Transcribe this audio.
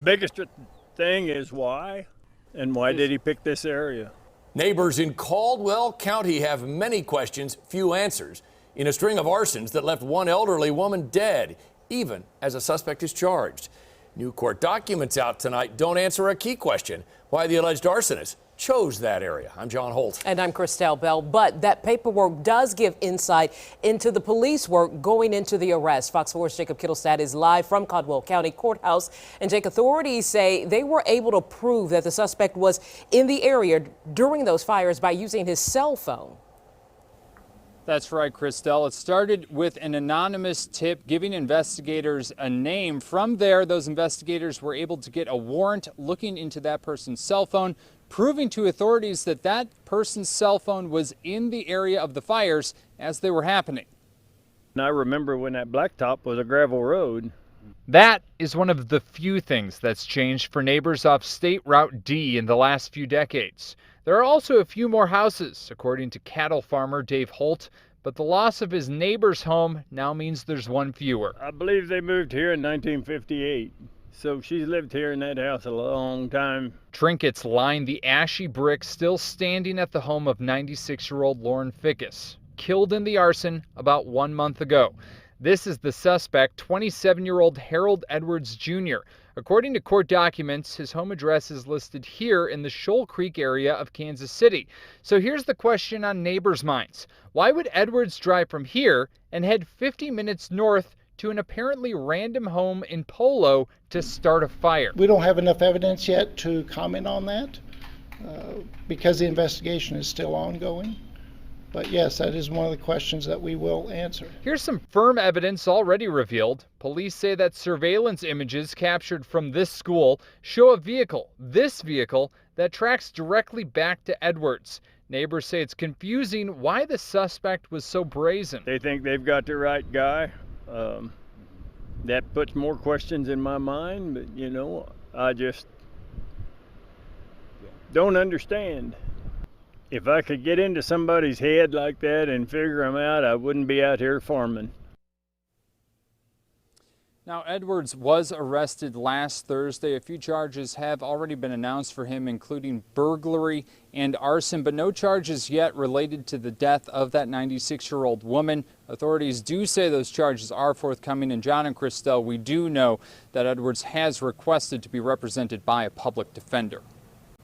Biggest thing is why, and why did he pick this area? Neighbors in Caldwell County have many questions, few answers, in a string of arsons that left one elderly woman dead, even as a suspect is charged. New court documents out tonight don't answer a key question: why the alleged arsonist chose that area. I'm John Holt. And I'm Christelle Bell. But that paperwork does give insight into the police work going into the arrest. Fox 4's Jacob Kittelstad is live from Caldwell County Courthouse. And Jake, authorities say they were able to prove that the suspect was in the area during those fires by using his cell phone. That's right, Christelle. It started with an anonymous tip giving investigators a name. From there, those investigators were able to get a warrant looking into that person's cell phone, proving to authorities that that person's cell phone was in the area of the fires as they were happening. And I remember when that blacktop was a gravel road. That is one of the few things that's changed for neighbors off State Route D in the last few decades. There are also a few more houses, according to cattle farmer Dave Holt, but the loss of his neighbor's home now means there's one fewer. I believe they moved here in 1958, so she's lived here in that house a long time. Trinkets line the ashy brick still standing at the home of 96-year-old Lauren Fickus, killed in the arson about 1 month ago. This is the suspect, 27-year-old Harold Edwards Jr. According to court documents, his home address is listed here in the Shoal Creek area of Kansas City. So here's the question on neighbors' minds. Why would Edwards drive from here and head 50 minutes north to an apparently random home in Polo to start a fire? We don't have enough evidence yet to comment on that because the investigation is still ongoing. But yes, that is one of the questions that we will answer. Here's some firm evidence already revealed. Police say that surveillance images captured from this school show a vehicle, this vehicle, that tracks directly back to Edwards. Neighbors say it's confusing why the suspect was so brazen. They think they've got the right guy. That puts more questions in my mind, but you know, I just don't understand. If I could get into somebody's head like that and figure them out, I wouldn't be out here farming. Now, Edwards was arrested last Thursday. A few charges have already been announced for him, including burglary and arson, but no charges yet related to the death of that 96-year-old woman. Authorities do say those charges are forthcoming. And John and Christelle, we do know that Edwards has requested to be represented by a public defender.